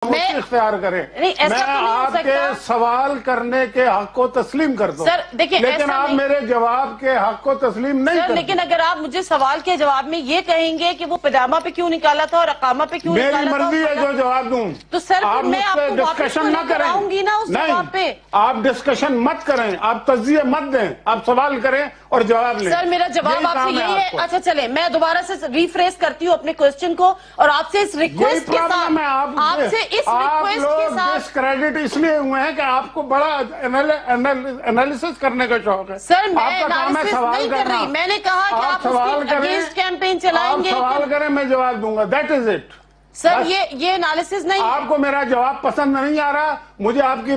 خاموشی اختیار کریں. میں آپ کے سوال کرنے کے حق کو تسلیم کر دوں لیکن آپ میرے جواب کے حق کو تسلیم نہیں کریں. لیکن اگر آپ مجھے سوال کے جواب میں یہ کہیں گے کہ وہ پجامہ پہ کیوں نکالا تھا اور اقامہ پہ کیوں نکالا تھا، میری مرضی ہے جو جواب دوں. تو سر آپ میں آپ کو ڈسکشن نہ کریں. گی نا اس جواب پہ. آپ ڈسکشن مت کریں، آپ تجزیہ مت دیں، آپ سوال کریں اور جواب لیں. سر میرا جواب آپ سے یہی ہے. اچھا چلیں میں دوبارہ سے ریفریز کرتی ہوں اپنے کوسچن کو اور آپ سے اس ریکویسٹ کے ساتھ آپ سے اس ریکویسٹ کے ساتھ ڈسکریڈٹ اس لیے ہوئے ہیں کہ آپ کو بڑا انالیسس کرنے کا شوق ہے. سر میں انالیسس نہیں کر رہی، میں نے کہا کہ آپ اس کی اگینسٹ کیمپین چلائیں گے. آپ سوال کریں میں جواب دوں گا. That is it. سر یہ انالیسس نہیں. آپ کو میرا جواب پسند نہیں آ رہا، مجھے آپ کی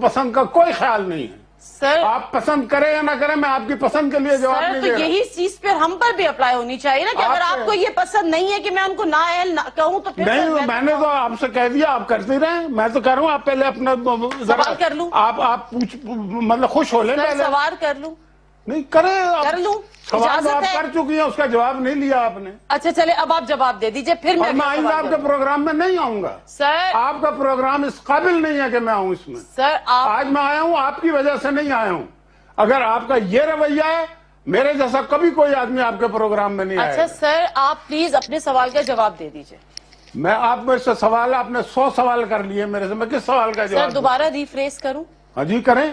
پسند کا کوئی خیال نہیں ہے. سر آپ پسند کریں یا نہ کریں میں آپ کی پسند کے لیے جواب نہیں دے رہا. تو یہی چیز پھر ہم پر بھی اپلائی ہونی چاہیے نا کہ اگر آپ کو یہ پسند نہیں ہے کہ میں ان کو نااہل کہوں تو پھر نہیں. میں نے تو آپ سے کہہ دیا آپ کرتے رہیں. میں تو کہہ رہا ہوں آپ پہلے اپنا سوال کر لوں. آپ مطلب خوش ہو لیں پہلے. سوال کر لوں. نہیں کریں. کر لوں. سوال آپ کر چکی ہیں، اس کا جواب نہیں لیا آپ نے. اچھا چلے اب آپ جواب دے دیجئے پھر میں آئندہ آپ کے پروگرام میں نہیں آؤں گا. سر آپ کا پروگرام اس قابل نہیں ہے کہ میں آؤں اس میں. سر آج میں آیا ہوں آپ کی وجہ سے نہیں آیا ہوں. اگر آپ کا یہ رویہ ہے میرے جیسا کبھی کوئی آدمی آپ کے پروگرام میں نہیں آیا. اچھا سر آپ پلیز اپنے سوال کا جواب دے دیجئے. میں آپ میں سے سوال آپ نے 100 سوال کر لیے میرے سے، میں کس سوال کا جواب سر دوبارہ ریفریز کروں؟ ہاں جی کریں.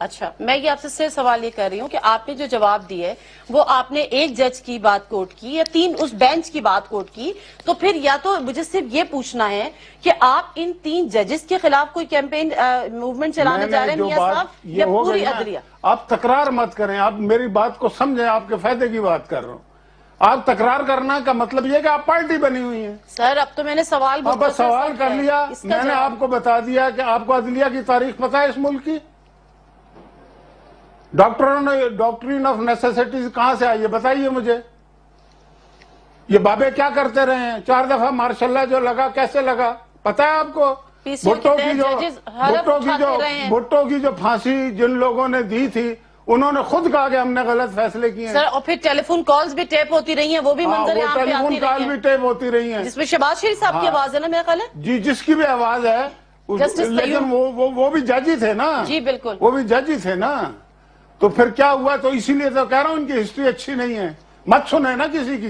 اچھا میں یہ آپ سے صرف سوال یہ کر رہی ہوں کہ آپ نے جو جواب دیے وہ آپ نے ایک جج کی بات کوٹ کی یا 3 اس بینچ کی بات کوٹ کی، تو پھر یا تو مجھے صرف یہ پوچھنا ہے کہ آپ ان 3 ججز کے خلاف کوئی کیمپین موومنٹ چلانے جا رہے ہیں میاں صاحب یا پوری عدلیہ؟ آپ تکرار مت کریں، آپ میری بات کو سمجھیں، آپ کے فائدے کی بات کر رہا ہوں. آپ تکرار کرنا کا مطلب یہ کہ آپ پارٹی بنی ہوئی ہیں. سر اب تو میں نے سوال بس سوال کر لیا. میں نے آپ کو بتا دیا کہ آپ کو عدلیہ کی تاریخ پتہ ہے اس ملک کی. ڈاکٹرین آف نیسیسٹیز کہاں سے آئی ہے بتائیے مجھے. یہ بابے کیا کرتے رہے ہیں؟ 4 دفعہ ماشاء اللہ جو لگا کیسے لگا پتہ ہے آپ کو؟ بھٹو کی جو پھانسی جن لوگوں نے دی تھی انہوں نے خود کہا کہ ہم نے غلط فیصلے کیے ہیں. سر اور پھر ٹیلی فون کالز بھی ٹیپ ہوتی رہی ہیں، وہ بھی منظر یہاں پہ آتی رہی ہیں. ٹیلی فون کال بھی ٹیپ ہوتی رہی ہیں جس میں شہباز شریف صاحب کی آواز ہے نا میرا خیال ہے. جی جس کی بھی آواز ہے لیکن وہ بھی جج ہی تھے نا. جی بالکل وہ بھی جج ہی تھے نا. تو پھر کیا ہوا؟ تو اسی لیے تو کہہ رہا ہوں ان کی ہسٹری اچھی نہیں ہے. مت سنیں نا کسی کی.